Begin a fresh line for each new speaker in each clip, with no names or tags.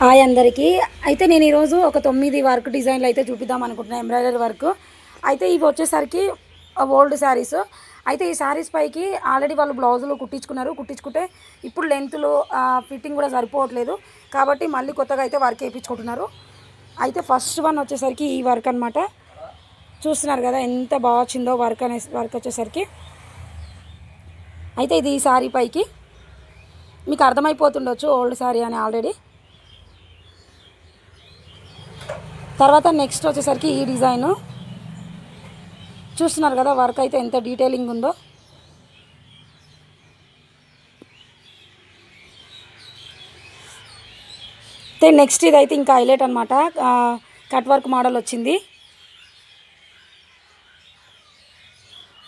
Hi అందరికీ. అయితే నేను ఈరోజు ఒక 9 వర్క్ డిజైన్లు అయితే చూపిద్దాం అనుకుంటున్నాను, ఎంబ్రాయిడరీ వర్క్. అయితే ఇవి వచ్చేసరికి ఓల్డ్ శారీస్. అయితే ఈ శారీస్ పైకి ఆల్రెడీ వాళ్ళు బ్లౌజులు కుట్టించుకుంటే ఇప్పుడు లెంత్లు ఫిట్టింగ్ కూడా సరిపోవట్లేదు, కాబట్టి మళ్ళీ కొత్తగా అయితే వర్క్ వేయించుకుంటున్నారు. అయితే ఫస్ట్ వన్ వచ్చేసరికి ఈ వర్క్ అనమాట. చూస్తున్నారు కదా ఎంత బాగా వచ్చిందో వర్క్ వచ్చేసరికి. అయితే ఇది ఈ శారీ పైకి మీకు అర్థమైపోతుండొచ్చు ఓల్డ్ శారీ అని ఆల్రెడీ. తర్వాత నెక్స్ట్ వచ్చేసరికి ఈ డిజైను చూస్తున్నారు కదా, వర్క్ అయితే ఎంత డీటెయిలింగ్ ఉందో. నెక్స్ట్ ఇదైతే ఇంకా హైలైట్ అనమాట, కట్ వర్క్ మోడల్ వచ్చింది.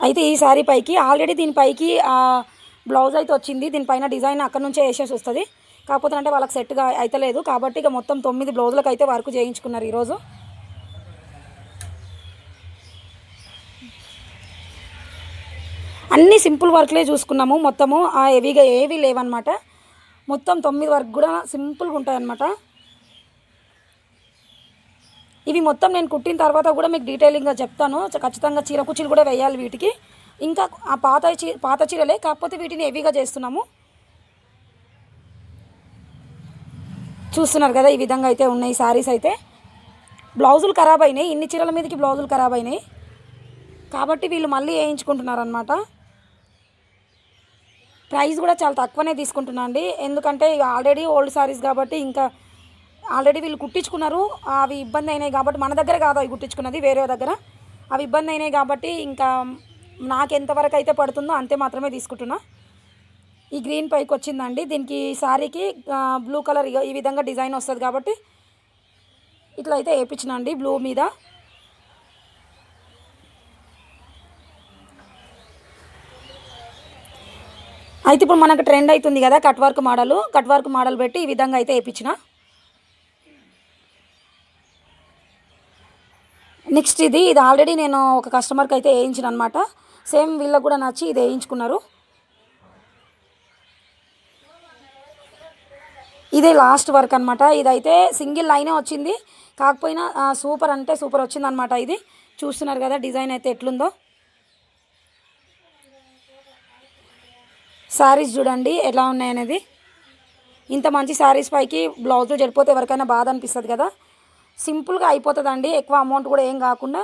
అయితే ఈ శారీ పైకి ఆల్రెడీ దీనిపైకి బ్లౌజ్ అయితే వచ్చింది, దీనిపైన డిజైన్ అక్కడ నుంచే వేసేసి వస్తుంది. కాకపోతే అంటే వాళ్ళకి సెట్గా అయితలేదు, కాబట్టి ఇక మొత్తం 9 బ్లౌజులకు అయితే వర్క్ చేయించుకున్నారు ఈరోజు. అన్నీ సింపుల్ వర్క్లే చూసుకున్నాము, మొత్తము హెవీగా ఏవి లేవన్నమాట. మొత్తం 9 వర్క్ కూడా సింపుల్గా ఉంటాయన్నమాట. ఇవి మొత్తం నేను కుట్టిన తర్వాత కూడా మీకు డీటెయిలింగ్గా చెప్తాను. ఖచ్చితంగా చీర కుర్చీలు కూడా వేయాలి వీటికి. ఇంకా ఆ పాత చీరలే, కాకపోతే వీటిని హెవీగా చేస్తున్నాము. చూస్తున్నారు కదా, ఈ విధంగా అయితే ఉన్నాయి శారీస్. అయితే బ్లౌజులు ఖరాబ్ అయినాయి, ఇన్ని చీరల మీదకి బ్లౌజులు ఖరాబ్ అయినాయి, కాబట్టి వీళ్ళు మళ్ళీ వేయించుకుంటున్నారు అనమాట. ప్రైస్ కూడా చాలా తక్కువనే తీసుకుంటున్నా అండి, ఎందుకంటే ఇక ఆల్రెడీ ఓల్డ్ శారీస్ కాబట్టి ఇంకా ఆల్రెడీ వీళ్ళు కుట్టించుకున్నారు. అవి ఇబ్బంది అయినాయి కాబట్టి, మన దగ్గర కాదు అవి కుట్టించుకున్నది, వేరే దగ్గర. అవి ఇబ్బంది అయినాయి కాబట్టి ఇంకా నాకు ఎంతవరకు అయితే పడుతుందో అంతే మాత్రమే తీసుకుంటున్నా. ఈ గ్రీన్ పైకి వచ్చిందండి, దీనికి శారీకి బ్లూ కలర్ ఈ విధంగా డిజైన్ వస్తుంది కాబట్టి ఇట్లా అయితే వేయించిన అండి బ్లూ మీద. అయితే ఇప్పుడు మనకు ట్రెండ్ అవుతుంది కదా కట్ వర్క్ మోడల్ పెట్టి ఈ విధంగా అయితే వేయించిన. నెక్స్ట్ ఇది ఆల్రెడీ నేను ఒక కస్టమర్కి అయితే వేయించిన అనమాట. సేమ్ వీళ్ళకి కూడా నచ్చి ఇది వేయించుకున్నారు. ఇదే లాస్ట్ వర్క్ అనమాట. ఇదైతే సింగిల్ లైనే వచ్చింది, కాకపోయినా సూపర్ అంటే సూపర్ వచ్చిందనమాట. ఇది చూస్తున్నారు కదా డిజైన్ అయితే ఎట్లుందో. శారీస్ చూడండి ఎలా ఉన్నాయనేది. ఇంత మంచి శారీస్ పైకి బ్లౌజులు చెడిపోతే ఎవరికైనా బాధ అనిపిస్తుంది కదా. సింపుల్గా అయిపోతుందండి, ఎక్కువ అమౌంట్ కూడా ఏం కాకుండా